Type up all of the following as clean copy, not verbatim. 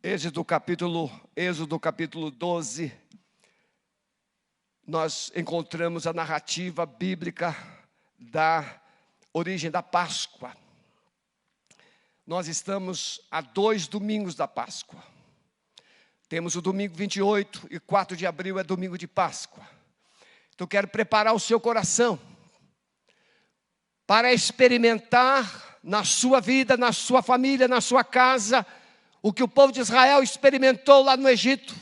Êxodo capítulo 12, nós encontramos a narrativa bíblica da origem da Páscoa. Nós estamos a 2 domingos da Páscoa. Temos o domingo 28 e 4 de abril é domingo de Páscoa. Então quero preparar o seu coração para experimentar na sua vida, na sua família, na sua casa, o que o povo de Israel experimentou lá no Egito.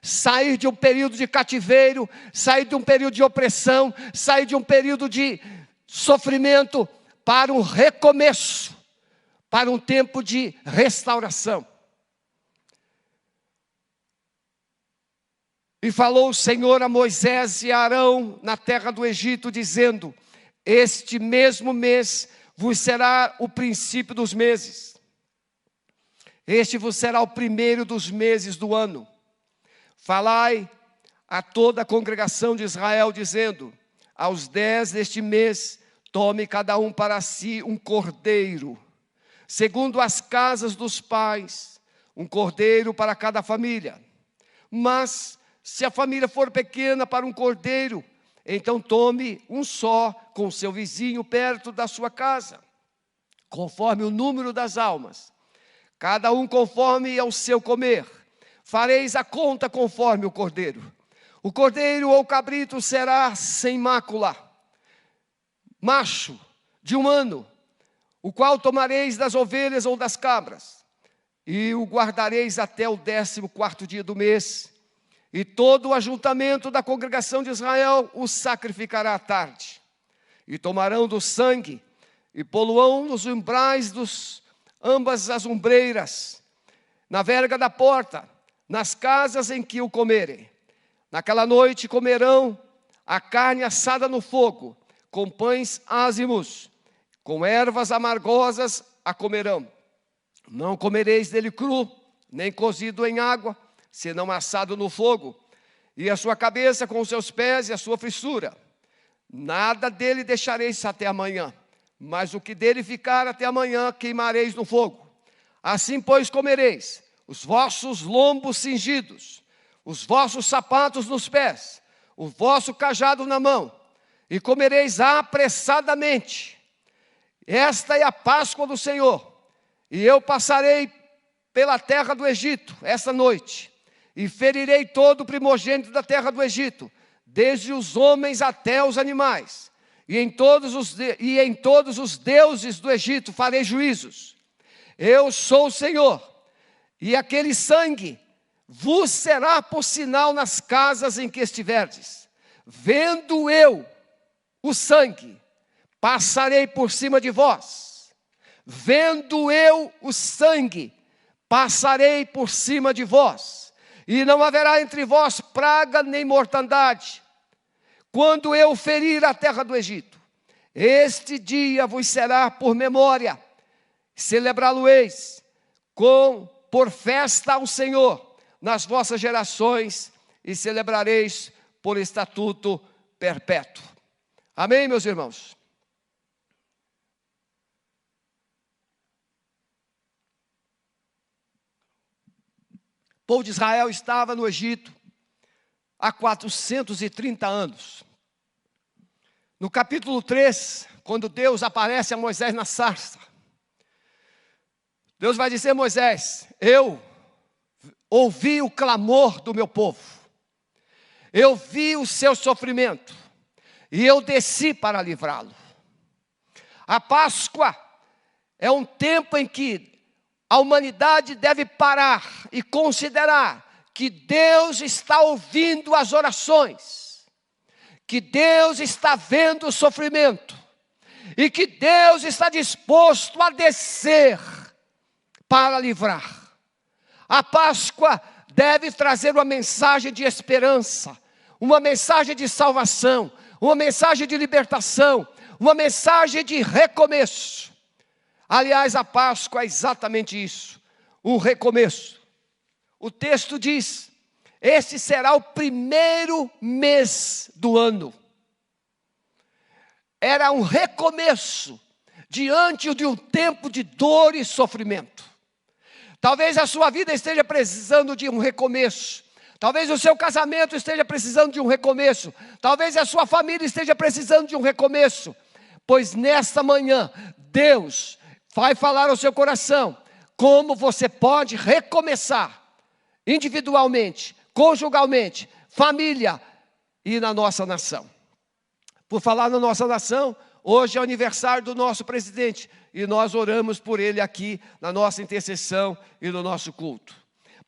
Sair de um período de cativeiro, sair de um período de opressão, sair de um período de sofrimento para um recomeço, para um tempo de restauração. E falou o Senhor a Moisés e a Arão na terra do Egito, dizendo: este mesmo mês vos será o princípio dos meses. Este vos será o primeiro dos meses do ano. Falai a toda a congregação de Israel, dizendo: aos 10 deste mês, tome cada um para si um cordeiro, segundo as casas dos pais, um cordeiro para cada família. Mas, se a família for pequena para um cordeiro, então tome um só com seu vizinho perto da sua casa, conforme o número das almas. Cada um conforme ao seu comer. Fareis a conta conforme o cordeiro. O cordeiro ou cabrito será sem mácula, macho, de 1 ano, o qual tomareis das ovelhas ou das cabras, e o guardareis até o 14º dia do mês. E todo o ajuntamento da congregação de Israel o sacrificará à tarde. E tomarão do sangue, e poluão nos umbrais ambas as ombreiras, na verga da porta, nas casas em que o comerem. Naquela noite comerão a carne assada no fogo, com pães ázimos, com ervas amargosas a comerão. Não comereis dele cru, nem cozido em água, senão assado no fogo, e a sua cabeça com os seus pés e a sua fissura. Nada dele deixareis até amanhã, mas o que dele ficar até amanhã queimareis no fogo. Assim, pois, comereis os vossos lombos cingidos, os vossos sapatos nos pés, o vosso cajado na mão, e comereis apressadamente. Esta é a Páscoa do Senhor, e eu passarei pela terra do Egito esta noite, e ferirei todo o primogênito da terra do Egito, desde os homens até os animais. E em todos os deuses do Egito farei juízos. Eu sou o Senhor, e aquele sangue vos será por sinal nas casas em que estiverdes. Vendo eu o sangue, passarei por cima de vós. Vendo eu o sangue, passarei por cima de vós. E não haverá entre vós praga nem mortandade, quando eu ferir a terra do Egito. Este dia vos será por memória, celebrá-lo-eis por festa ao Senhor nas vossas gerações, e celebrareis por estatuto perpétuo. Amém, meus irmãos? O povo de Israel estava no Egito há 430 anos. No capítulo 3, quando Deus aparece a Moisés na sarça, Deus vai dizer a Moisés: eu ouvi o clamor do meu povo, eu vi o seu sofrimento, e eu desci para livrá-lo. A Páscoa é um tempo em que a humanidade deve parar e considerar que Deus está ouvindo as orações, que Deus está vendo o sofrimento, e que Deus está disposto a descer para livrar. A Páscoa deve trazer uma mensagem de esperança, uma mensagem de salvação, uma mensagem de libertação, uma mensagem de recomeço. Aliás, a Páscoa é exatamente isso, um recomeço. O texto diz: este será o primeiro mês do ano. Era um recomeço diante de um tempo de dor e sofrimento. Talvez a sua vida esteja precisando de um recomeço. Talvez o seu casamento esteja precisando de um recomeço. Talvez a sua família esteja precisando de um recomeço. Pois nesta manhã, Deus vai falar ao seu coração como você pode recomeçar individualmente, conjugalmente, família e na nossa nação. Por falar na nossa nação, hoje é o aniversário do nosso presidente e nós oramos por ele aqui na nossa intercessão e no nosso culto.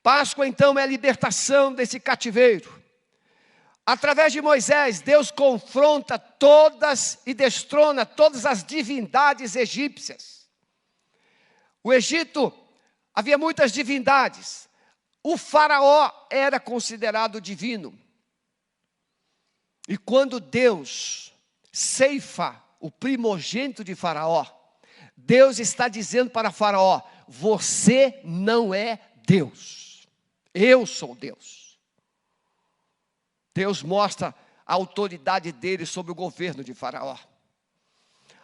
Páscoa então é a libertação desse cativeiro. Através de Moisés, Deus confronta todas e destrona todas as divindades egípcias. O Egito, havia muitas divindades. O faraó era considerado divino. E quando Deus ceifa o primogênito de faraó, Deus está dizendo para faraó: você não é Deus, eu sou Deus. Deus mostra a autoridade dele sobre o governo de faraó.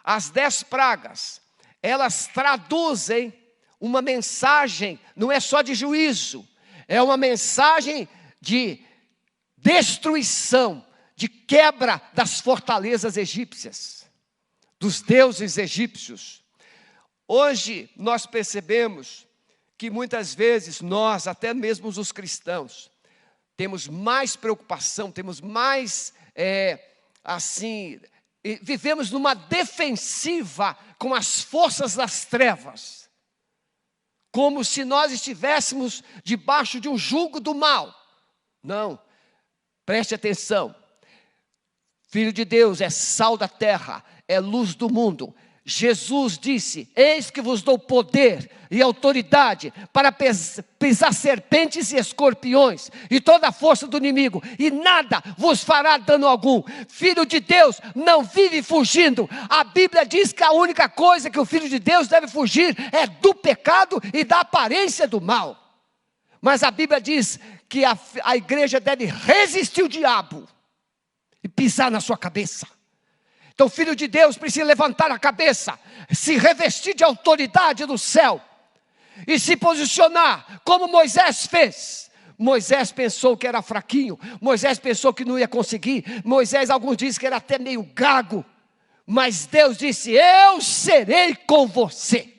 As 10 pragas, elas traduzem uma mensagem, não é só de juízo, é uma mensagem de destruição, de quebra das fortalezas egípcias, dos deuses egípcios. Hoje nós percebemos que muitas vezes nós, até mesmo os cristãos, temos mais preocupação, temos mais, vivemos numa defensiva com as forças das trevas, como se nós estivéssemos debaixo de um jugo do mal. Não, preste atenção. Filho de Deus é sal da terra, é luz do mundo. Jesus disse: eis que vos dou poder e autoridade para pisar serpentes e escorpiões e toda a força do inimigo, e nada vos fará dano algum. Filho de Deus não vive fugindo. A Bíblia diz que a única coisa que o Filho de Deus deve fugir é do pecado e da aparência do mal. Mas a Bíblia diz que a igreja deve resistir o diabo e pisar na sua cabeça. Então o Filho de Deus precisa levantar a cabeça, se revestir de autoridade do céu e se posicionar como Moisés fez. Moisés pensou que era fraquinho, Moisés pensou que não ia conseguir, Moisés, alguns dizem que era até meio gago, mas Deus disse: eu serei com você.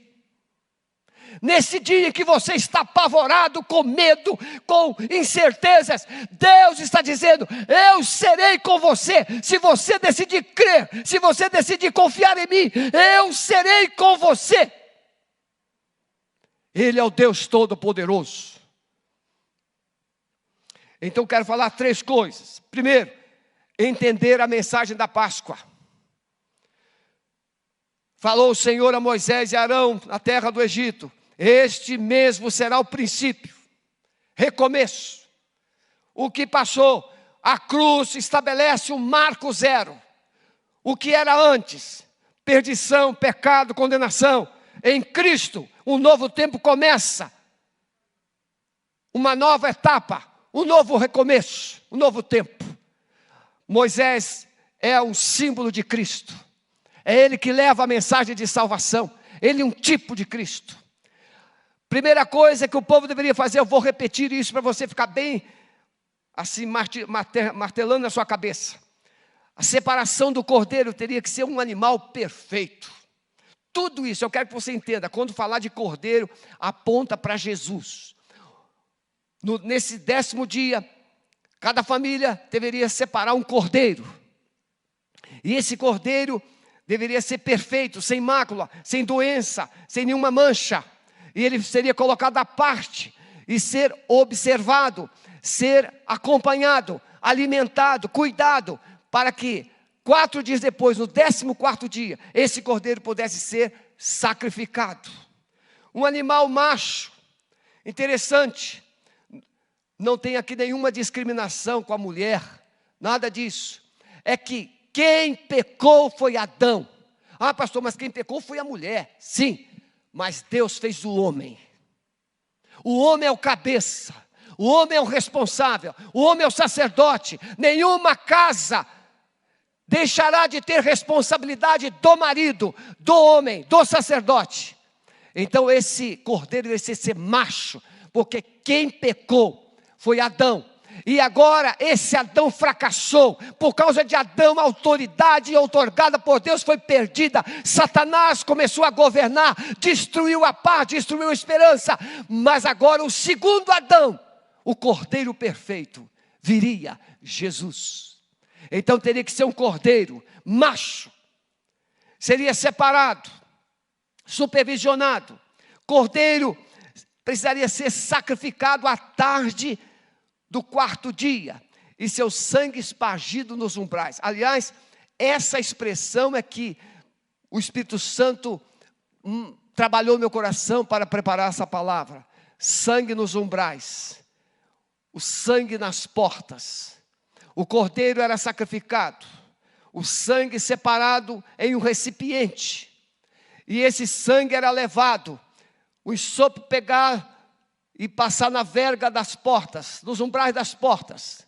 Nesse dia que você está apavorado, com medo, com incertezas, Deus está dizendo: eu serei com você. Se você decidir crer, se você decidir confiar em mim, eu serei com você. Ele é o Deus Todo-Poderoso. Então quero falar 3 coisas. Primeiro, entender a mensagem da Páscoa. Falou o Senhor a Moisés e Arão na terra do Egito: este mesmo será o princípio, recomeço. O que passou, a cruz estabelece um marco zero. O que era antes, perdição, pecado, condenação, em Cristo, um novo tempo começa. Uma nova etapa, um novo recomeço, um novo tempo. Moisés é um símbolo de Cristo. É ele que leva a mensagem de salvação. Ele é um tipo de Cristo. Primeira coisa que o povo deveria fazer, eu vou repetir isso para você ficar bem assim, martelando na sua cabeça. A separação do cordeiro teria que ser um animal perfeito. Tudo isso, eu quero que você entenda, quando falar de cordeiro, aponta para Jesus. Nesse 10º dia, cada família deveria separar um cordeiro. E esse cordeiro deveria ser perfeito, sem mácula, sem doença, sem nenhuma mancha. E ele seria colocado à parte e ser observado, ser acompanhado, alimentado, cuidado, para que 4 dias depois, no 14º dia, esse cordeiro pudesse ser sacrificado. Um animal macho, interessante, não tem aqui nenhuma discriminação com a mulher, nada disso. É que quem pecou foi Adão. Ah, pastor, mas quem pecou foi a mulher. Sim. Mas Deus fez o homem. O homem é o cabeça. O homem é o responsável. O homem é o sacerdote. Nenhuma casa deixará de ter responsabilidade do marido, do homem, do sacerdote. Então esse cordeiro ia ser macho, porque quem pecou foi Adão. E agora esse Adão fracassou. Por causa de Adão, a autoridade outorgada por Deus foi perdida. Satanás começou a governar, destruiu a paz, destruiu a esperança. Mas agora o segundo Adão, o cordeiro perfeito, viria Jesus. Então teria que ser um cordeiro macho. Seria separado, supervisionado. Cordeiro precisaria ser sacrificado à tarde do quarto dia, e seu sangue espargido nos umbrais. Aliás, essa expressão é que o Espírito Santo trabalhou no meu coração para preparar essa palavra. Sangue nos umbrais, o sangue nas portas. O cordeiro era sacrificado, o sangue separado em um recipiente, e esse sangue era levado, o ensopo pegar e passar na verga das portas, nos umbrais das portas,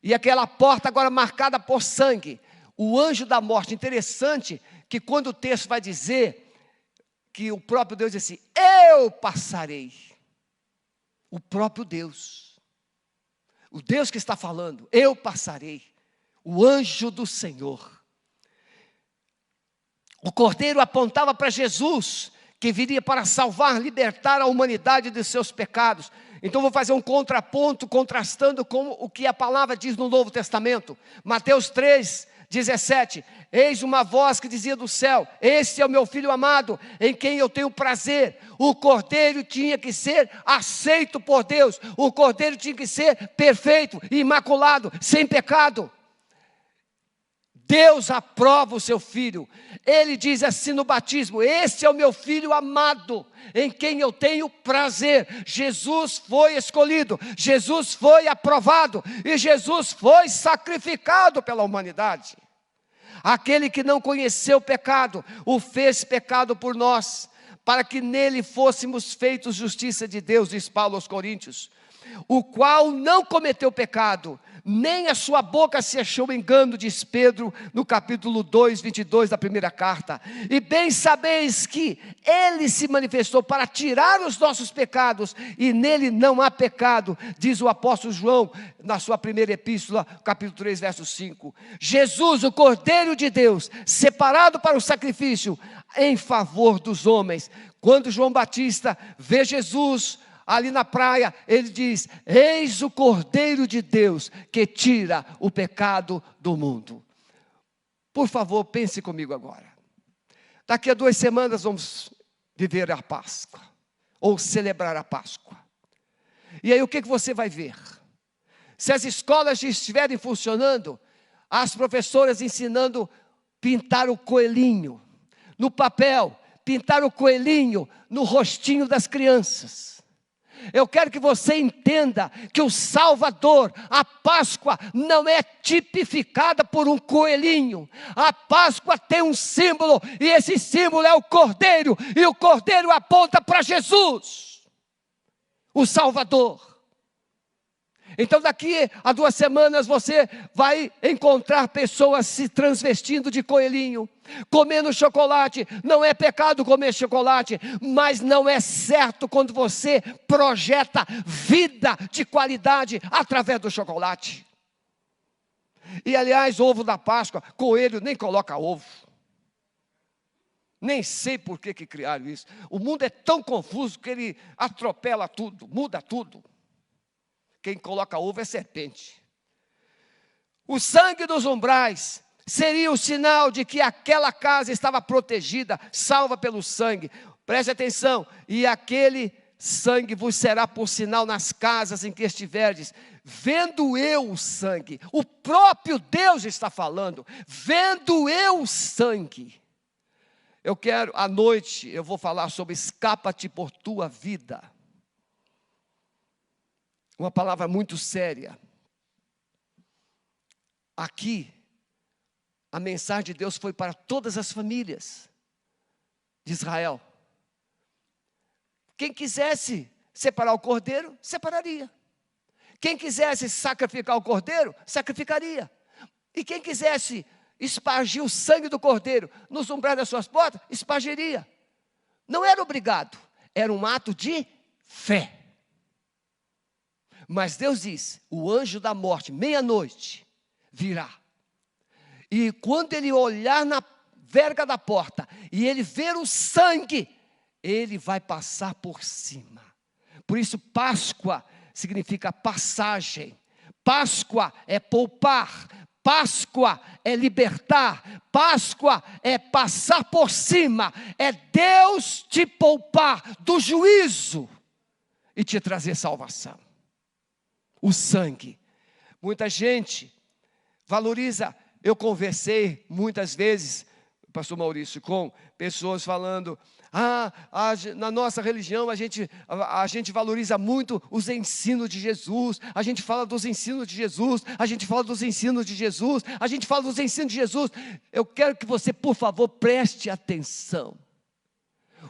e aquela porta agora marcada por sangue. O anjo da morte, interessante que quando o texto vai dizer que o próprio Deus diz assim, eu passarei, o próprio Deus, o Deus que está falando, eu passarei, o anjo do Senhor. O cordeiro apontava para Jesus, que viria para salvar, libertar a humanidade de seus pecados. Então vou fazer um contraponto, contrastando com o que a palavra diz no Novo Testamento. Mateus 3:17, eis uma voz que dizia do céu, este é o meu filho amado, em quem eu tenho prazer. O cordeiro tinha que ser aceito por Deus, o cordeiro tinha que ser perfeito, imaculado, sem pecado. Deus aprova o seu filho. Ele diz assim no batismo, este é o meu filho amado, em quem eu tenho prazer. Jesus foi escolhido, Jesus foi aprovado, e Jesus foi sacrificado pela humanidade. Aquele que não conheceu o pecado, o fez pecado por nós, para que nele fôssemos feitos justiça de Deus, diz Paulo aos Coríntios. O qual não cometeu pecado, nem a sua boca se achou engano, diz Pedro, no capítulo 2, 22 da primeira carta. E bem sabeis que ele se manifestou para tirar os nossos pecados, e nele não há pecado, diz o apóstolo João, na sua primeira epístola, capítulo 3, verso 5. Jesus, o Cordeiro de Deus, separado para o sacrifício, em favor dos homens. Quando João Batista vê Jesus ali na praia, ele diz, eis o Cordeiro de Deus, que tira o pecado do mundo. Por favor, pense comigo agora. Daqui a 2 semanas vamos viver a Páscoa, ou celebrar a Páscoa. E aí o que você vai ver? Se as escolas estiverem funcionando, as professoras ensinando pintar o coelhinho no papel, pintar o coelhinho no rostinho das crianças. Eu quero que você entenda que o Salvador, a Páscoa, não é tipificada por um coelhinho. A Páscoa tem um símbolo, e esse símbolo é o Cordeiro, e o Cordeiro aponta para Jesus, o Salvador. Então daqui a 2 semanas você vai encontrar pessoas se transvestindo de coelhinho, comendo chocolate. Não é pecado comer chocolate, mas não é certo quando você projeta vida de qualidade através do chocolate. E aliás, ovo da Páscoa, coelho nem coloca ovo. Nem sei por que criaram isso. O mundo é tão confuso que ele atropela tudo, muda tudo. Quem coloca ovo é serpente. O sangue dos umbrais seria o sinal de que aquela casa estava protegida, salva pelo sangue. Preste atenção, e aquele sangue vos será por sinal nas casas em que estiverdes. Vendo eu o sangue, o próprio Deus está falando, vendo eu o sangue. Eu quero, à noite, eu vou falar sobre escapa-te por tua vida. Uma palavra muito séria. Aqui, a mensagem de Deus foi para todas as famílias de Israel. Quem quisesse separar o cordeiro, separaria. Quem quisesse sacrificar o cordeiro, sacrificaria. E quem quisesse espargir o sangue do cordeiro nos umbrais das suas portas, espargiria. Não era obrigado, era um ato de fé. Mas Deus diz, o anjo da morte, meia-noite, virá. E quando ele olhar na verga da porta, e ele ver o sangue, ele vai passar por cima. Por isso Páscoa significa passagem. Páscoa é poupar. Páscoa é libertar. Páscoa é passar por cima. É Deus te poupar do juízo e te trazer salvação. O sangue. Muita gente valoriza. Eu conversei muitas vezes, pastor Maurício, com pessoas falando, na nossa religião a gente valoriza muito os ensinos de Jesus, a gente fala dos ensinos de Jesus, a gente fala dos ensinos de Jesus, a gente fala dos ensinos de Jesus. Eu quero que você, por favor, preste atenção.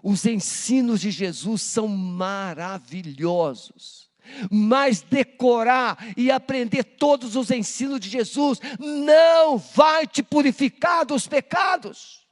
Os ensinos de Jesus são maravilhosos. Mas decorar e aprender todos os ensinos de Jesus não vai te purificar dos pecados.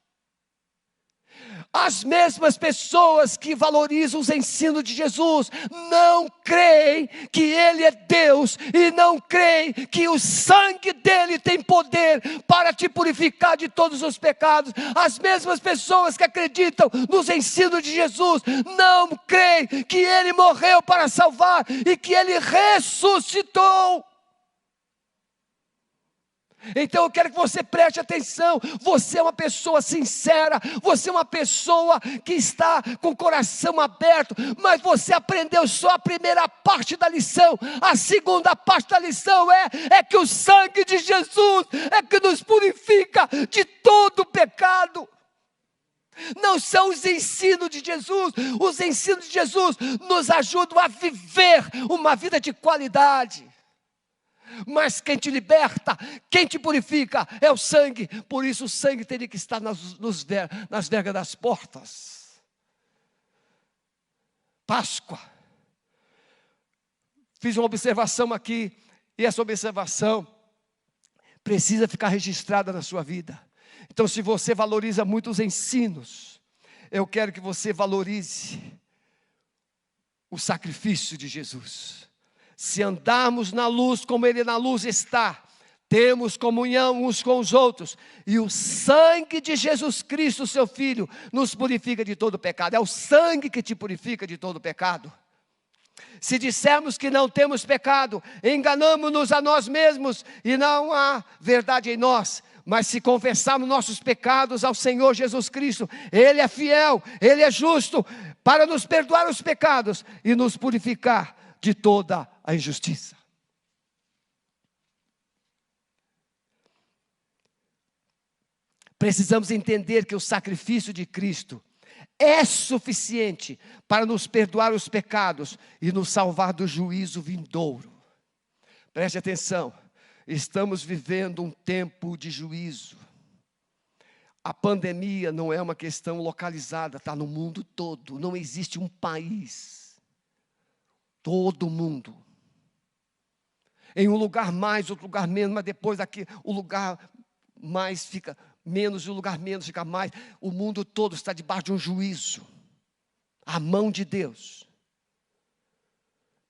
As mesmas pessoas que valorizam os ensinos de Jesus não creem que Ele é Deus e não creem que o sangue dEle tem poder para te purificar de todos os pecados. As mesmas pessoas que acreditam nos ensinos de Jesus não creem que Ele morreu para salvar e que Ele ressuscitou. Então eu quero que você preste atenção. Você é uma pessoa sincera, você é uma pessoa que está com o coração aberto, mas você aprendeu só a primeira parte da lição. A segunda parte da lição é que o sangue de Jesus é que nos purifica de todo pecado. Não são os ensinos de Jesus. Os ensinos de Jesus nos ajudam a viver uma vida de qualidade. Mas quem te liberta, quem te purifica é o sangue. Por isso o sangue teria que estar nas vergas das portas. Páscoa. Fiz uma observação aqui, e essa observação precisa ficar registrada na sua vida. Então, se você valoriza muito os ensinos, eu quero que você valorize o sacrifício de Jesus. Se andarmos na luz como Ele na luz está, temos comunhão uns com os outros, e o sangue de Jesus Cristo, seu Filho, nos purifica de todo pecado. É o sangue que te purifica de todo pecado. Se dissermos que não temos pecado, enganamos-nos a nós mesmos, e não há verdade em nós. Mas se confessarmos nossos pecados ao Senhor Jesus Cristo, Ele é fiel, Ele é justo, para nos perdoar os pecados e nos purificar de toda a injustiça. Precisamos entender que o sacrifício de Cristo é suficiente para nos perdoar os pecados e nos salvar do juízo vindouro. Preste atenção, estamos vivendo um tempo de juízo. A pandemia não é uma questão localizada, está no mundo todo, não existe um país. Todo mundo. Em um lugar mais, outro lugar menos, mas depois aqui o lugar mais fica menos e o lugar menos fica mais. O mundo todo está debaixo de um juízo. A mão de Deus.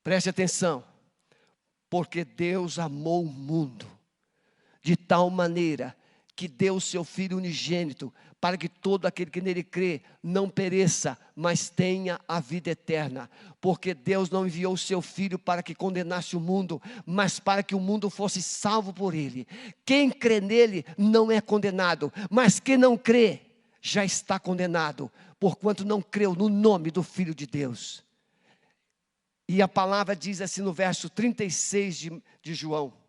Preste atenção. Porque Deus amou o mundo de tal maneira que deu o seu Filho unigênito, para que todo aquele que nele crê não pereça, mas tenha a vida eterna. Porque Deus não enviou o seu Filho para que condenasse o mundo, mas para que o mundo fosse salvo por ele. Quem crê nele não é condenado, mas quem não crê já está condenado, porquanto não creu no nome do Filho de Deus. E a palavra diz assim no verso 36 de João.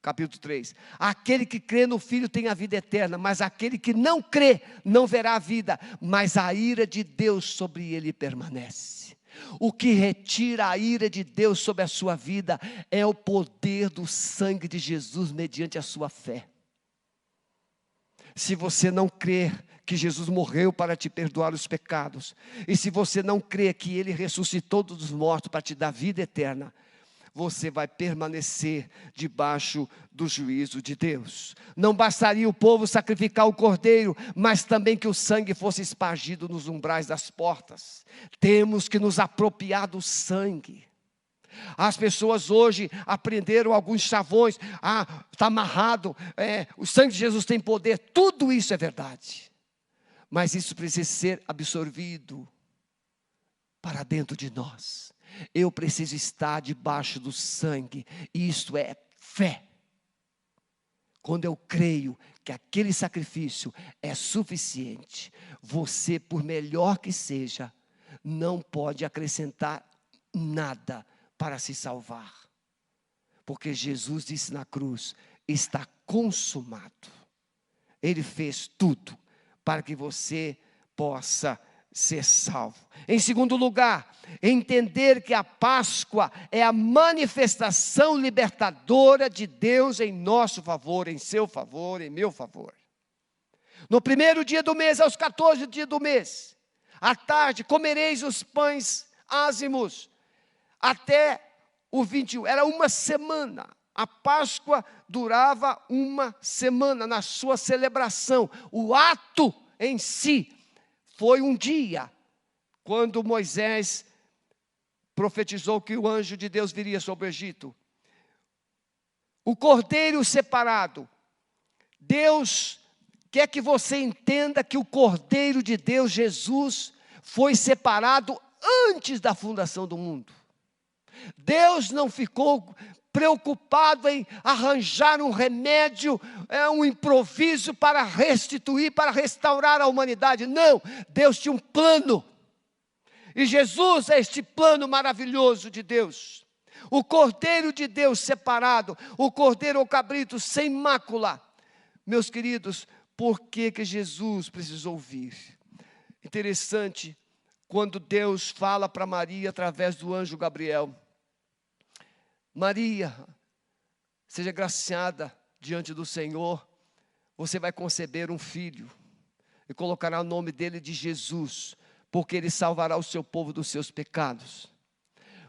Capítulo 3, aquele que crê no Filho tem a vida eterna, mas aquele que não crê não verá a vida, mas a ira de Deus sobre ele permanece. O que retira a ira de Deus sobre a sua vida é o poder do sangue de Jesus mediante a sua fé. Se você não crer que Jesus morreu para te perdoar os pecados, e se você não crer que Ele ressuscitou dos mortos para te dar vida eterna, você vai permanecer debaixo do juízo de Deus. Não bastaria o povo sacrificar o cordeiro, mas também que o sangue fosse espargido nos umbrais das portas. Temos que nos apropriar do sangue. As pessoas hoje aprenderam alguns chavões, está amarrado, o sangue de Jesus tem poder, tudo isso é verdade. Mas isso precisa ser absorvido para dentro de nós. Eu preciso estar debaixo do sangue, e isto é fé. Quando eu creio que aquele sacrifício é suficiente, você, por melhor que seja, não pode acrescentar nada para se salvar. Porque Jesus disse na cruz, está consumado. Ele fez tudo para que você possa ser salvo. Em segundo lugar, entender que a Páscoa é a manifestação libertadora de Deus em nosso favor, em seu favor, em meu favor. No primeiro dia do mês, aos 14 dias do mês, à tarde, comereis os pães ázimos, até o 21, era uma semana. A Páscoa durava uma semana na sua celebração. O ato em si foi um dia, quando Moisés profetizou que o anjo de Deus viria sobre o Egito. O cordeiro separado. Deus quer que você entenda que o cordeiro de Deus, Jesus, foi separado antes da fundação do mundo. Deus não ficou preocupado em arranjar um remédio, um improviso para restituir, para restaurar a humanidade. Não, Deus tinha um plano. E Jesus é este plano maravilhoso de Deus. O Cordeiro de Deus separado, o Cordeiro ou cabrito sem mácula. Meus queridos, por que Jesus precisou vir? Interessante, quando Deus fala para Maria através do anjo Gabriel. Maria, seja graciada diante do Senhor, você vai conceber um filho, e colocará o nome dele de Jesus, porque ele salvará o seu povo dos seus pecados.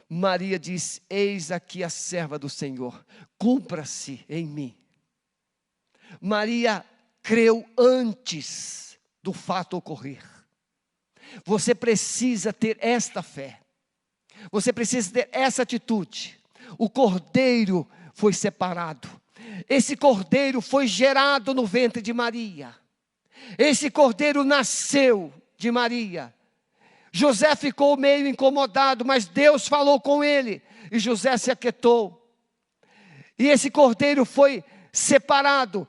Maria diz, eis aqui a serva do Senhor, cumpra-se em mim. Maria creu antes do fato ocorrer. Você precisa ter esta fé, você precisa ter essa atitude. O cordeiro foi separado. Esse cordeiro foi gerado no ventre de Maria. Esse cordeiro nasceu de Maria. José ficou meio incomodado, mas Deus falou com ele. E José se aquietou. E esse cordeiro foi separado.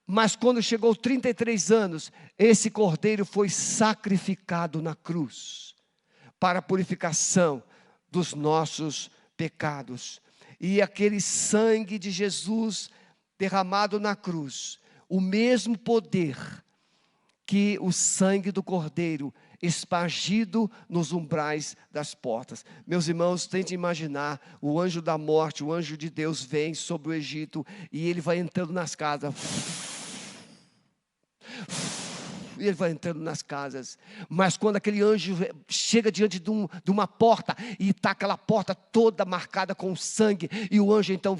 Mas quando chegou 33 anos, esse cordeiro foi sacrificado na cruz. Para a purificação dos nossos pecados. E aquele sangue de Jesus derramado na cruz, o mesmo poder que o sangue do cordeiro espargido nos umbrais das portas. Meus irmãos, tente imaginar, o anjo da morte, o anjo de Deus vem sobre o Egito, e ele vai entrando nas casas. E ele vai entrando nas casas, mas quando aquele anjo chega diante de uma porta, e está aquela porta toda marcada com sangue, e o anjo então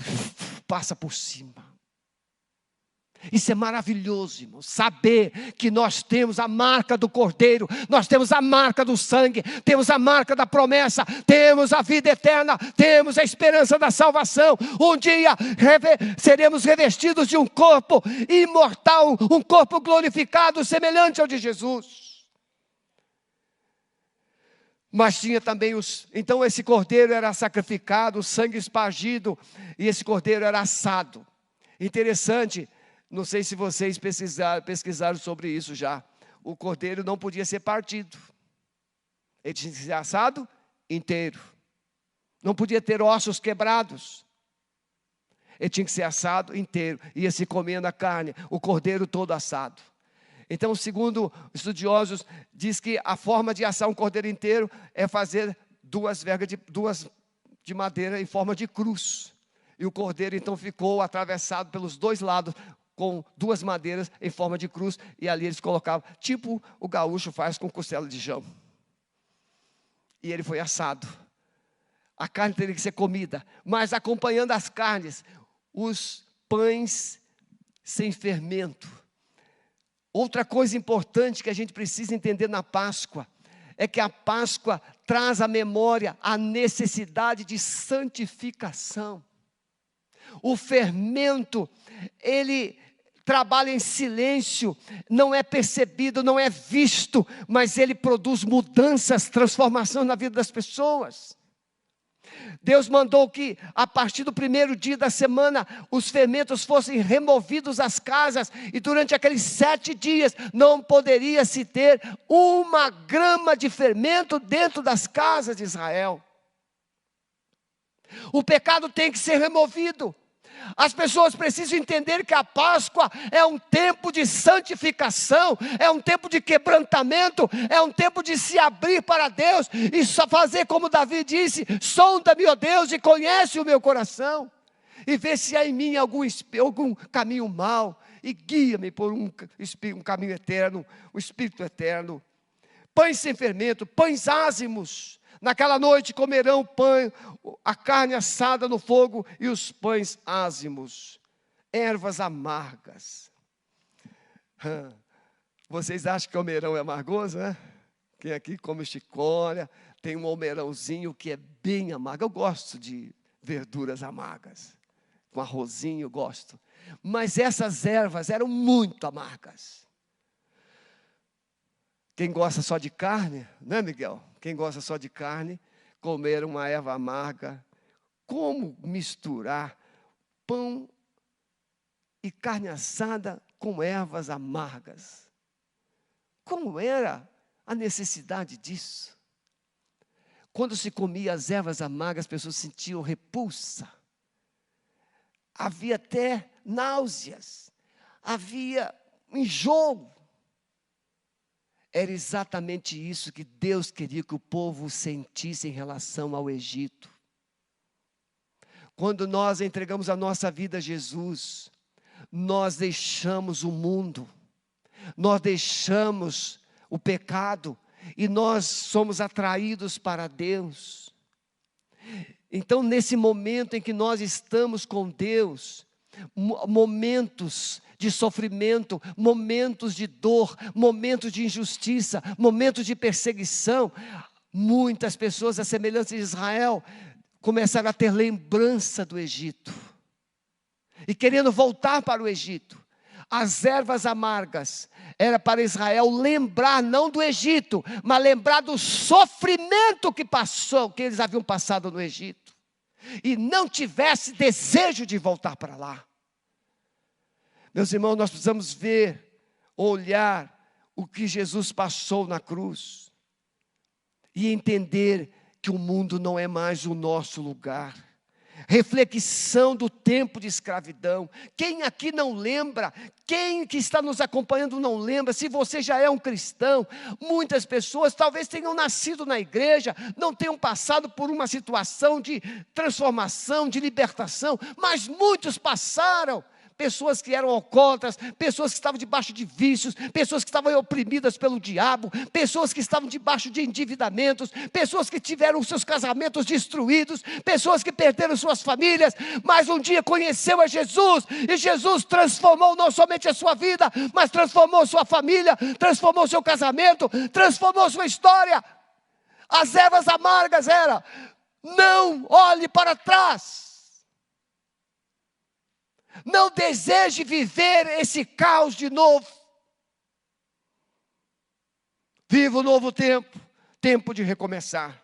passa por cima. Isso é maravilhoso, irmão, saber que nós temos a marca do Cordeiro, nós temos a marca do sangue, temos a marca da promessa, temos a vida eterna, temos a esperança da salvação. Um dia seremos revestidos de um corpo imortal, um corpo glorificado, semelhante ao de Jesus. Mas tinha também então esse cordeiro era sacrificado, o sangue espargido, e esse cordeiro era assado. Interessante. Não sei se vocês pesquisaram sobre isso já. O cordeiro não podia ser partido. Ele tinha que ser assado inteiro. Não podia ter ossos quebrados. Ele tinha que ser assado inteiro. Ia se comendo a carne, o cordeiro todo assado. Então, segundo estudiosos, diz que a forma de assar um cordeiro inteiro é fazer duas vergas de madeira em forma de cruz. E o cordeiro então ficou atravessado pelos dois lados, com duas madeiras em forma de cruz, e ali eles colocavam, tipo o gaúcho faz com costela de jambo. E ele foi assado. a carne teria que ser comida, mas acompanhando as carnes, os pães sem fermento. Outra coisa importante que a gente precisa entender na Páscoa, é que a Páscoa traz à memória a necessidade de santificação. O fermento, ele trabalha em silêncio, não é percebido, não é visto, mas ele produz mudanças, transformação na vida das pessoas. Deus mandou que a partir do primeiro dia da semana, os fermentos fossem removidos das casas, e durante aqueles 7 dias, não poderia se ter 1 grama de fermento dentro das casas de Israel. O pecado tem que ser removido. As pessoas precisam entender que a Páscoa é um tempo de santificação, é um tempo de quebrantamento, é um tempo de se abrir para Deus, e só fazer como Davi disse: sonda-me, ó Deus, e conhece o meu coração, e vê se há em mim algum caminho mau, e guia-me por um caminho eterno, o Espírito eterno. Pães sem fermento, pães ázimos. Naquela noite comerão pão, a carne assada no fogo e os pães ázimos, ervas amargas. Vocês acham que o almeirão é amargoso, né? Quem aqui come chicória, tem um almeirãozinho que é bem amargo. Eu gosto de verduras amargas, com arrozinho eu gosto. Mas essas ervas eram muito amargas. Quem gosta só de carne, né, Miguel? Quem gosta só de carne, comer uma erva amarga. Como misturar pão e carne assada com ervas amargas? Como era a necessidade disso? Quando se comia as ervas amargas, as pessoas sentiam repulsa. Havia até náuseas, havia enjoo. Era exatamente isso que Deus queria que o povo sentisse em relação ao Egito. Quando nós entregamos a nossa vida a Jesus, nós deixamos o mundo, nós deixamos o pecado e nós somos atraídos para Deus. Então, nesse momento em que nós estamos com Deus, momentos de sofrimento, momentos de dor, momentos de injustiça, momentos de perseguição, muitas pessoas, à semelhança de Israel, começaram a ter lembrança do Egito, e querendo voltar para o Egito. As ervas amargas era para Israel lembrar não do Egito, mas lembrar do sofrimento que eles haviam passado no Egito, e não tivesse desejo de voltar para lá. Meus irmãos, nós precisamos ver, olhar o que Jesus passou na cruz e entender que o mundo não é mais o nosso lugar. Reflexão do tempo de escravidão. Quem aqui não lembra? Quem que está nos acompanhando não lembra? Se você já é um cristão, muitas pessoas talvez tenham nascido na igreja, não tenham passado por uma situação de transformação, de libertação, mas muitos passaram. Pessoas que eram alcoólatras, pessoas que estavam debaixo de vícios, pessoas que estavam oprimidas pelo diabo, pessoas que estavam debaixo de endividamentos, pessoas que tiveram seus casamentos destruídos, pessoas que perderam suas famílias, mas um dia conheceu a Jesus, e Jesus transformou não somente a sua vida, mas transformou sua família, transformou seu casamento, transformou sua história. As ervas amargas era: não olhe para trás. Não deseje viver esse caos de novo. Viva o novo tempo, tempo de recomeçar.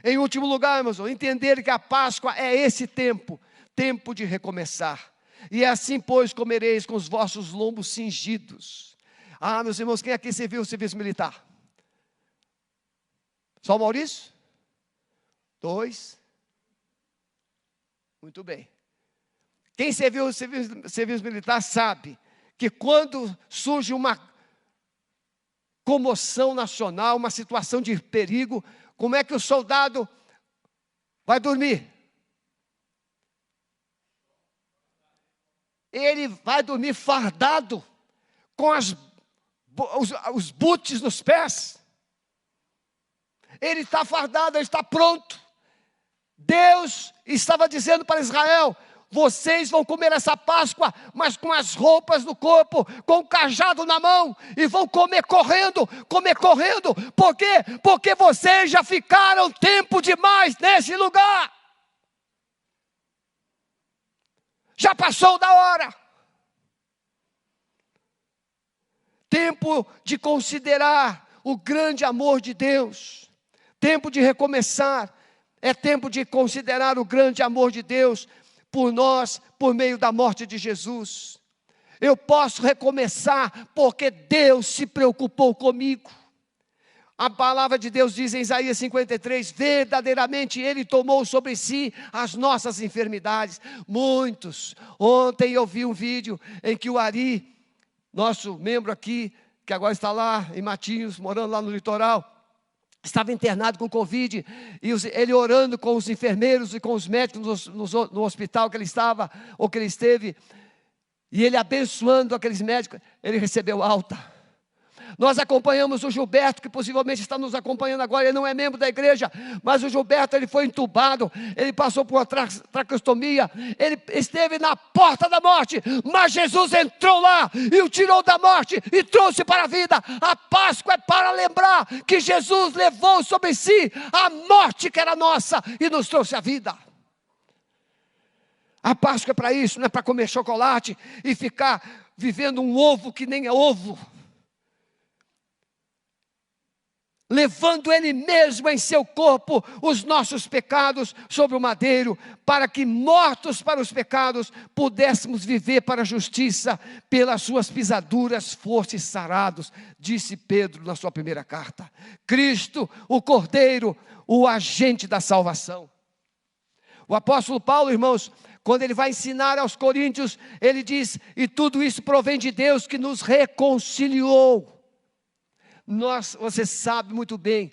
Em último lugar, meus irmãos, entender que a Páscoa é esse tempo, tempo de recomeçar. E assim, pois, comereis com os vossos lombos cingidos. Ah, meus irmãos, quem aqui serviu o serviço militar? Só o Maurício? 2. Muito bem. Quem serviu o serviço militar sabe que quando surge uma comoção nacional, uma situação de perigo, como é que o soldado vai dormir? Ele vai dormir fardado, com os boots nos pés. Ele está fardado, ele está pronto. estava dizendo para Israel: vocês vão comer essa Páscoa, mas com as roupas no corpo, com o cajado na mão, e vão comer correndo. Por quê? Porque vocês já ficaram tempo demais nesse lugar. Já passou da hora. Tempo de considerar o grande amor de Deus. Tempo de recomeçar. É tempo de considerar o grande amor de Deus por nós, por meio da morte de Jesus. Eu posso recomeçar porque Deus se preocupou comigo. A palavra de Deus diz em Isaías 53, verdadeiramente Ele tomou sobre si as nossas enfermidades. Muitos. Ontem eu vi um vídeo em que o Ari, nosso membro aqui, que agora está lá em Matinhos, morando lá no litoral, estava internado com Covid, e ele orando com os enfermeiros e com os médicos no hospital que ele estava, ou que ele esteve, e ele abençoando aqueles médicos, ele recebeu alta. Nós acompanhamos o Gilberto, que possivelmente está nos acompanhando agora. Ele não é membro da igreja, mas o Gilberto, ele foi entubado, ele passou por uma traqueostomia, ele esteve na porta da morte, mas Jesus entrou lá e o tirou da morte e trouxe para a vida. A Páscoa é para lembrar que Jesus levou sobre si a morte que era nossa e nos trouxe a vida. A Páscoa é para isso, não é para comer chocolate e ficar vivendo um ovo que nem é ovo. Levando Ele mesmo em seu corpo os nossos pecados sobre o madeiro, para que, mortos para os pecados, pudéssemos viver para a justiça. Pelas suas pisaduras fostes sarados, disse Pedro na sua primeira carta. Cristo, o Cordeiro, o agente da salvação. O apóstolo Paulo, irmãos, quando ele vai ensinar aos coríntios, ele diz: e tudo isso provém de Deus, que nos reconciliou. Você sabe muito bem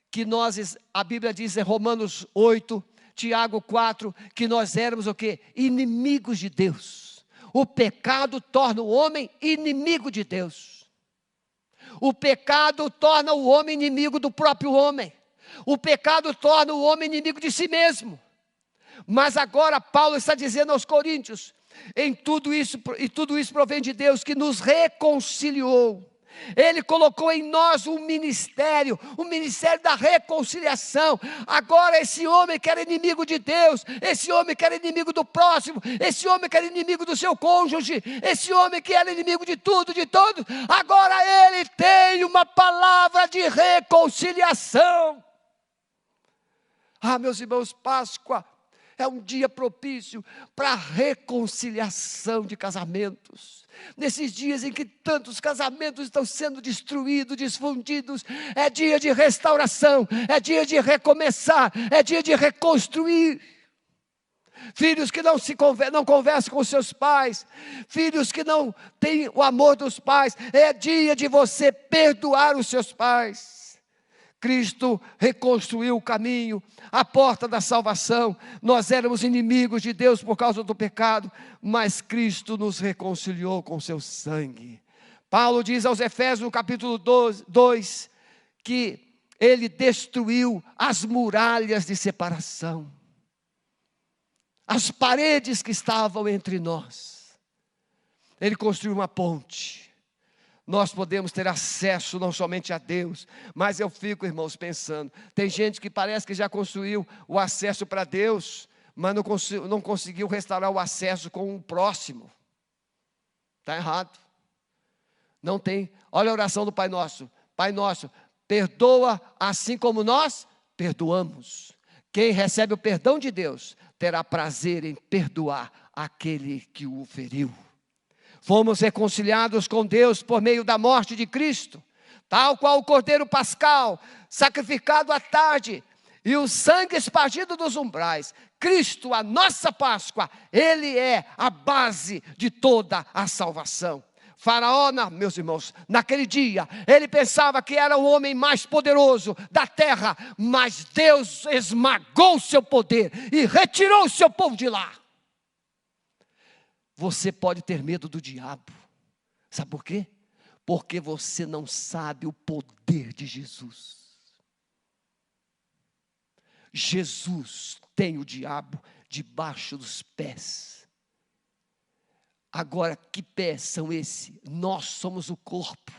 que a Bíblia diz em Romanos 8, Tiago 4, que nós éramos o quê? Inimigos de Deus. O pecado torna o homem inimigo de Deus. O pecado torna o homem inimigo do próprio homem. O pecado torna o homem inimigo de si mesmo. Mas agora Paulo está dizendo aos coríntios, tudo isso provém de Deus, que nos reconciliou. Ele colocou em nós o ministério da reconciliação. Agora esse homem que era inimigo de Deus, esse homem que era inimigo do próximo, esse homem que era inimigo do seu cônjuge, esse homem que era inimigo de tudo, de todos, agora ele tem uma palavra de reconciliação. Meus irmãos, Páscoa é um dia propício para a reconciliação de casamentos. Nesses dias em que tantos casamentos estão sendo destruídos, desfundidos, é dia de restauração, é dia de recomeçar, é dia de reconstruir. Filhos que não conversam com seus pais, filhos que não têm o amor dos pais, é dia de você perdoar os seus pais. Cristo reconstruiu o caminho, a porta da salvação. Nós éramos inimigos de Deus por causa do pecado, mas Cristo nos reconciliou com seu sangue. Paulo diz aos Efésios, no capítulo 2, que ele destruiu as muralhas de separação, as paredes que estavam entre nós. Ele construiu uma ponte. Nós podemos ter acesso não somente a Deus, mas eu fico, irmãos, pensando, tem gente que parece que já construiu o acesso para Deus, mas não conseguiu restaurar o acesso com o próximo. Está errado. Não tem. Olha a oração do Pai Nosso. Pai Nosso, perdoa assim como nós perdoamos. Quem recebe o perdão de Deus, terá prazer em perdoar aquele que o feriu. Fomos reconciliados com Deus por meio da morte de Cristo, tal qual o cordeiro pascal, sacrificado à tarde, e o sangue espargido dos umbrais. Cristo, a nossa Páscoa, Ele é a base de toda a salvação. Faraó, meus irmãos, naquele dia, ele pensava que era o homem mais poderoso da terra, mas Deus esmagou o seu poder e retirou o seu povo de lá. Você pode ter medo do diabo, sabe por quê? Porque você não sabe o poder de Jesus. Jesus tem o diabo debaixo dos pés. Agora, que pés são esses? Nós somos o corpo.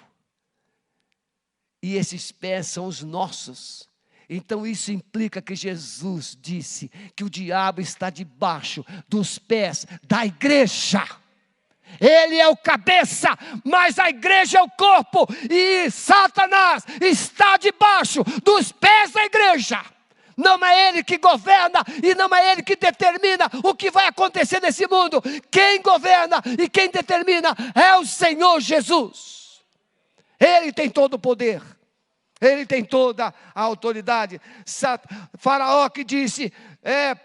E esses pés são os nossos. Então isso implica que Jesus disse que o diabo está debaixo dos pés da igreja. Ele é o cabeça, mas a igreja é o corpo. E Satanás está debaixo dos pés da igreja. Não é ele que governa e não é ele que determina o que vai acontecer nesse mundo. Quem governa e quem determina é o Senhor Jesus. Ele tem todo o poder. Ele tem toda a autoridade. Faraó que disse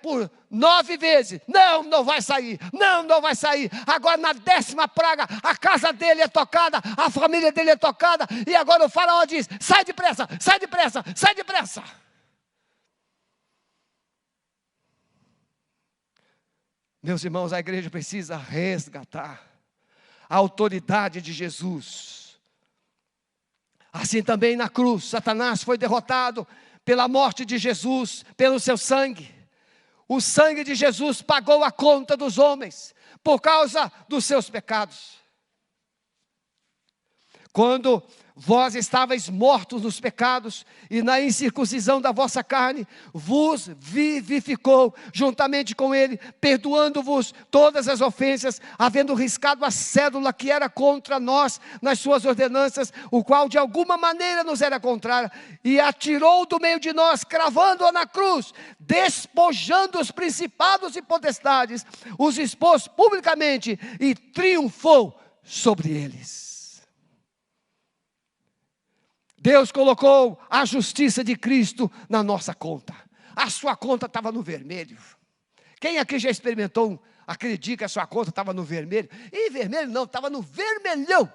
por 9 vezes, não vai sair, não vai sair. Agora na 10ª praga, a casa dele é tocada, a família dele é tocada. E agora o faraó diz, sai depressa, sai depressa, sai depressa. Meus irmãos, a igreja precisa resgatar a autoridade de Jesus. Assim também na cruz, Satanás foi derrotado pela morte de Jesus, pelo seu sangue. O sangue de Jesus pagou a conta dos homens, por causa dos seus pecados. Quando vós estáveis mortos nos pecados, e na incircuncisão da vossa carne, vos vivificou juntamente com ele, perdoando-vos todas as ofensas, havendo riscado a cédula que era contra nós, nas suas ordenanças, o qual de alguma maneira nos era contrária, e atirou do meio de nós, cravando-a na cruz, despojando os principados e potestades, os expôs publicamente, e triunfou sobre eles. Deus colocou a justiça de Cristo na nossa conta. A sua conta estava no vermelho. Quem aqui já experimentou aquele dia que a sua conta estava no vermelho? E vermelho não, estava no vermelhão.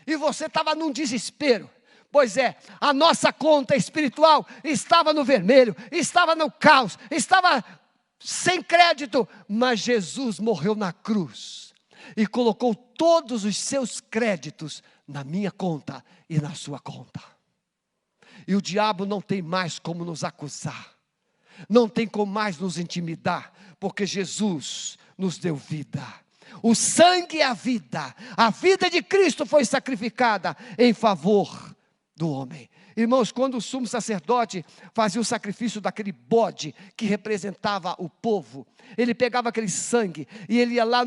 E você estava num desespero. Pois é, a nossa conta espiritual estava no vermelho, estava no caos, estava sem crédito. Mas Jesus morreu na cruz e colocou todos os seus créditos na minha conta e na sua conta. E o diabo não tem mais como nos acusar, não tem como mais nos intimidar, porque Jesus nos deu vida. O sangue é a vida de Cristo foi sacrificada em favor do homem. Irmãos, quando o sumo sacerdote fazia o sacrifício daquele bode que representava o povo, ele pegava aquele sangue e ele ia lá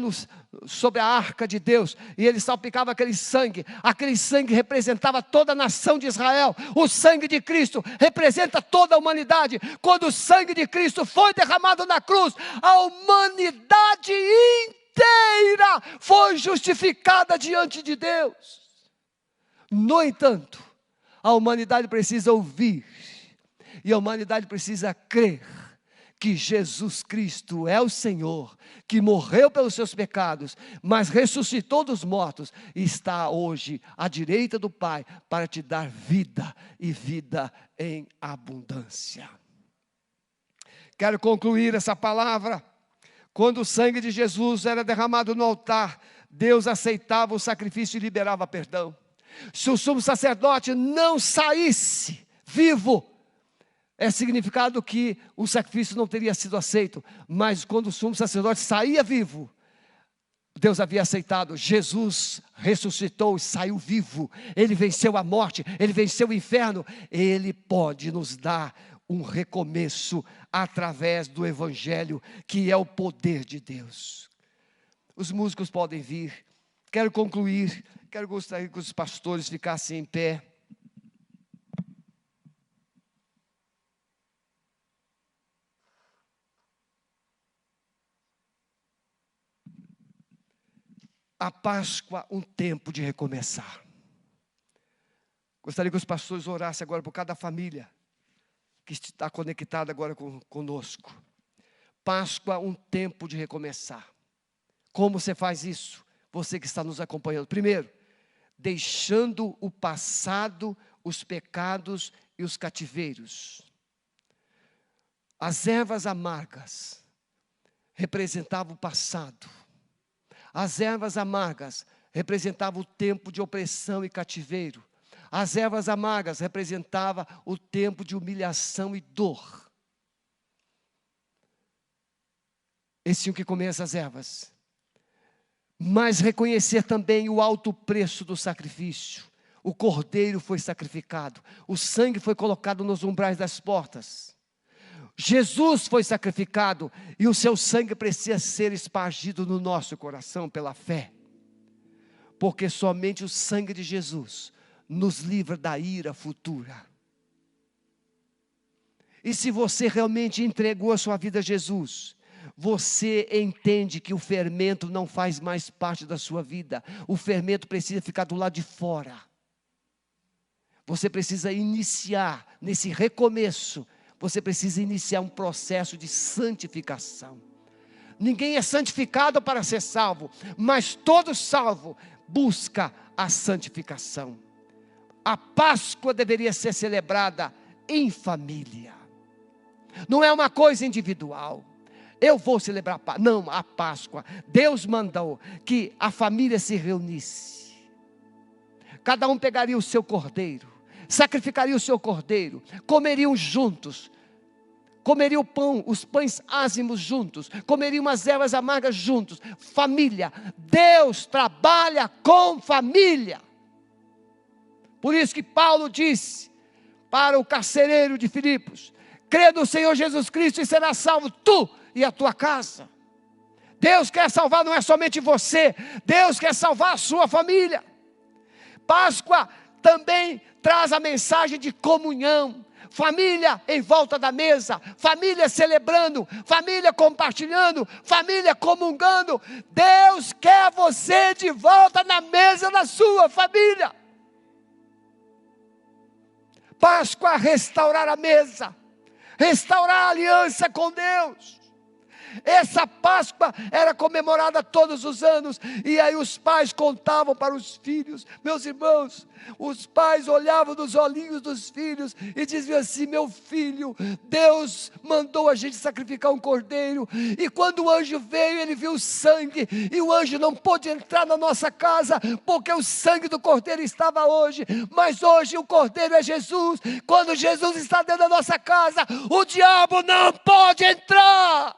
sobre a arca de Deus e ele salpicava aquele sangue representava toda a nação de Israel. O sangue de Cristo representa toda a humanidade. Quando o sangue de Cristo foi derramado na cruz, a humanidade inteira foi justificada diante de Deus. No entanto, a humanidade precisa ouvir, e a humanidade precisa crer que Jesus Cristo é o Senhor, que morreu pelos seus pecados, mas ressuscitou dos mortos, e está hoje à direita do Pai, para te dar vida, e vida em abundância. Quero concluir essa palavra. Quando o sangue de Jesus era derramado no altar, Deus aceitava o sacrifício e liberava perdão. Se o sumo sacerdote não saísse vivo, é significado que o sacrifício não teria sido aceito. Mas quando o sumo sacerdote saía vivo, Deus havia aceitado. Jesus ressuscitou e saiu vivo. Ele venceu a morte, ele venceu o inferno. Ele pode nos dar um recomeço através do Evangelho, que é o poder de Deus. Os músicos podem vir. Quero concluir. Gostaria que os pastores ficassem em pé. A Páscoa, um tempo de recomeçar. Gostaria que os pastores orassem agora por cada família que está conectada agora conosco. Páscoa, um tempo de recomeçar. Como você faz isso? Você que está nos acompanhando. Primeiro, deixando o passado, os pecados e os cativeiros. As ervas amargas representavam o passado. As ervas amargas representavam o tempo de opressão e cativeiro. As ervas amargas representavam o tempo de humilhação e dor. Eles tinham que comer essas ervas. Mas reconhecer também o alto preço do sacrifício. O cordeiro foi sacrificado. O sangue foi colocado nos umbrais das portas. Jesus foi sacrificado e o seu sangue precisa ser espargido no nosso coração pela fé. Porque somente o sangue de Jesus nos livra da ira futura. E se você realmente entregou a sua vida a Jesus, você entende que o fermento não faz mais parte da sua vida. O fermento precisa ficar do lado de fora. Você precisa iniciar, nesse recomeço, você precisa iniciar um processo de santificação. Ninguém é santificado para ser salvo, mas todo salvo busca a santificação. A Páscoa deveria ser celebrada em família. Não é uma coisa individual. Eu vou celebrar a Páscoa. Deus mandou que a família se reunisse. Cada um pegaria o seu cordeiro, sacrificaria o seu cordeiro, comeriam juntos, comeriam o pão, os pães ázimos juntos, comeriam as ervas amargas juntos. Família, Deus trabalha com família. Por isso que Paulo disse para o carcereiro de Filipos: crê no Senhor Jesus Cristo e será salvo tu e a tua casa. Deus quer salvar não é somente você, Deus quer salvar a sua família. Páscoa também traz a mensagem de comunhão. Família em volta da mesa, família celebrando, família compartilhando, família comungando. Deus quer você de volta na mesa da sua família. Páscoa, restaurar a mesa, restaurar a aliança com Deus. Essa Páscoa era comemorada todos os anos, e aí os pais contavam para os filhos. Meus irmãos, os pais olhavam nos olhinhos dos filhos e diziam assim: meu filho, Deus mandou a gente sacrificar um cordeiro, e quando o anjo veio, ele viu o sangue, e o anjo não pôde entrar na nossa casa, porque o sangue do cordeiro estava hoje, mas hoje o cordeiro é Jesus. Quando Jesus está dentro da nossa casa, o diabo não pode entrar.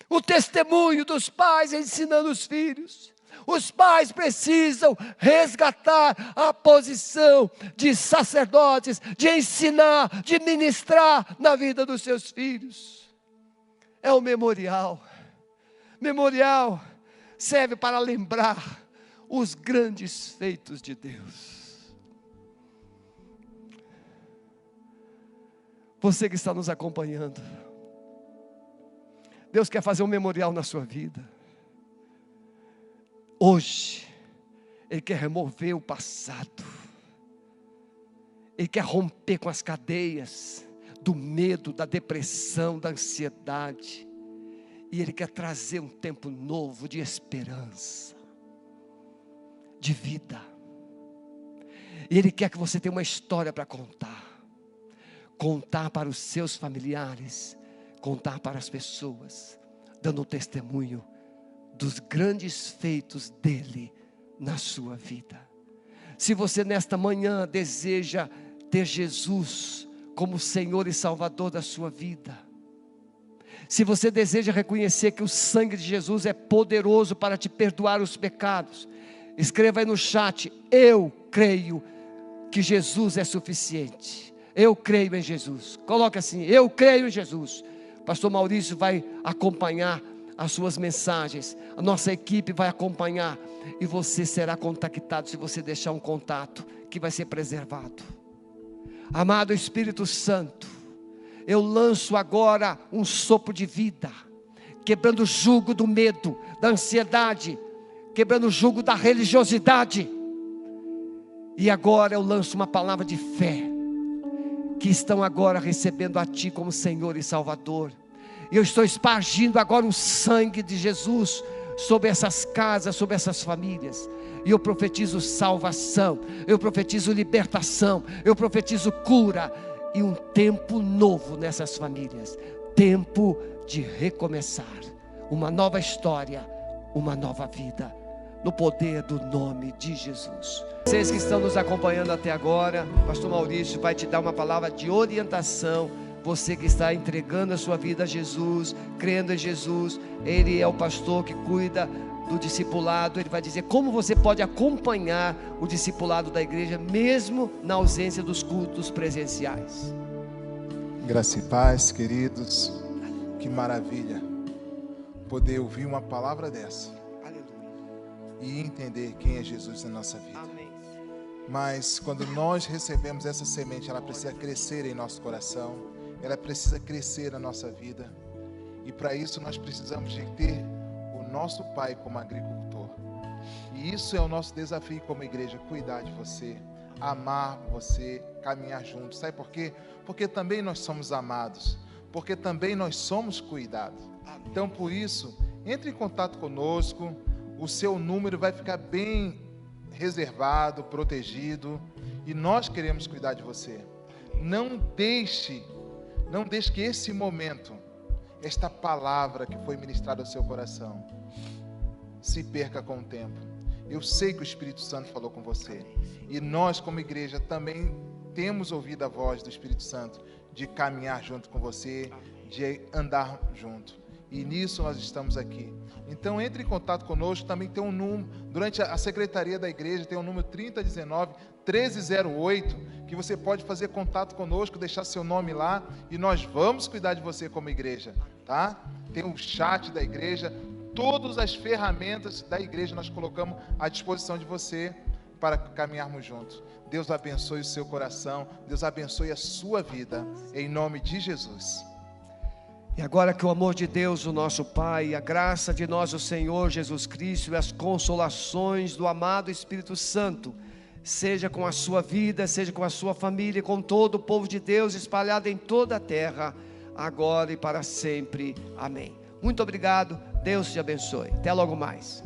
O testemunho dos pais ensinando os filhos. Os pais precisam resgatar a posição de sacerdotes, de ensinar, de ministrar na vida dos seus filhos. É o memorial. Memorial serve para lembrar os grandes feitos de Deus. Você que está nos acompanhando, Deus quer fazer um memorial na sua vida. Hoje, Ele quer remover o passado. Ele quer romper com as cadeias do medo, da depressão, da ansiedade. E Ele quer trazer um tempo novo de esperança, de vida. E Ele quer que você tenha uma história para contar. Contar para os seus familiares, contar para as pessoas, dando um testemunho dos grandes feitos dele na sua vida. Se você nesta manhã deseja ter Jesus como Senhor e Salvador da sua vida, se você deseja reconhecer que o sangue de Jesus é poderoso para te perdoar os pecados, escreva aí no chat: eu creio que Jesus é suficiente. Eu creio em Jesus. Coloque assim: eu creio em Jesus. Pastor Maurício vai acompanhar as suas mensagens, a nossa equipe vai acompanhar, e você será contactado se você deixar um contato que vai ser preservado. Amado Espírito Santo, eu lanço agora um sopro de vida, quebrando o jugo do medo, da ansiedade, quebrando o jugo da religiosidade. E agora eu lanço uma palavra de fé, que estão agora recebendo a Ti como Senhor e Salvador. E eu estou espargindo agora o sangue de Jesus sobre essas casas, sobre essas famílias. E eu profetizo salvação, eu profetizo libertação, eu profetizo cura e um tempo novo nessas famílias. Tempo de recomeçar, uma nova história, uma nova vida, no poder do nome de Jesus. Vocês que estão nos acompanhando até agora, Pastor Maurício vai te dar uma palavra de orientação Você que está entregando a sua vida a Jesus, crendo em Jesus, Ele é o pastor que cuida do discipulado. Ele vai dizer como você pode acompanhar o discipulado da igreja, mesmo na ausência dos cultos presenciais. Graça e paz, queridos. Que maravilha poder ouvir uma palavra dessa. Aleluia. E entender quem é Jesus na nossa vida. Amém. Mas quando nós recebemos essa semente, ela precisa crescer em nosso coração, ela precisa crescer na nossa vida. E para isso nós precisamos de ter o nosso Pai como agricultor. E isso é o nosso desafio como igreja: cuidar de você, amar você, caminhar juntos. Sabe por quê? Porque também nós somos amados, porque também nós somos cuidados. Então, por isso, entre em contato conosco. O seu número vai ficar bem reservado, protegido, e nós queremos cuidar de você. Não deixe que esse momento, esta palavra que foi ministrada ao seu coração, se perca com o tempo. Eu sei que o Espírito Santo falou com você, e nós como igreja também temos ouvido a voz do Espírito Santo de caminhar junto com você, de andar junto. E nisso nós estamos aqui. Então entre em contato conosco. Também tem um número, durante a secretaria da igreja, tem um número 3019-1308, que você pode fazer contato conosco, deixar seu nome lá, e nós vamos cuidar de você como igreja, tá? Tem o chat da igreja, todas as ferramentas da igreja nós colocamos à disposição de você para caminharmos juntos. Deus abençoe o seu coração, Deus abençoe a sua vida, em nome de Jesus. E agora que o amor de Deus, o nosso Pai, a graça de nosso Senhor Jesus Cristo e as consolações do amado Espírito Santo, seja com a sua vida, seja com a sua família, com todo o povo de Deus espalhado em toda a terra, agora e para sempre. Amém. Muito obrigado, Deus te abençoe. Até logo mais.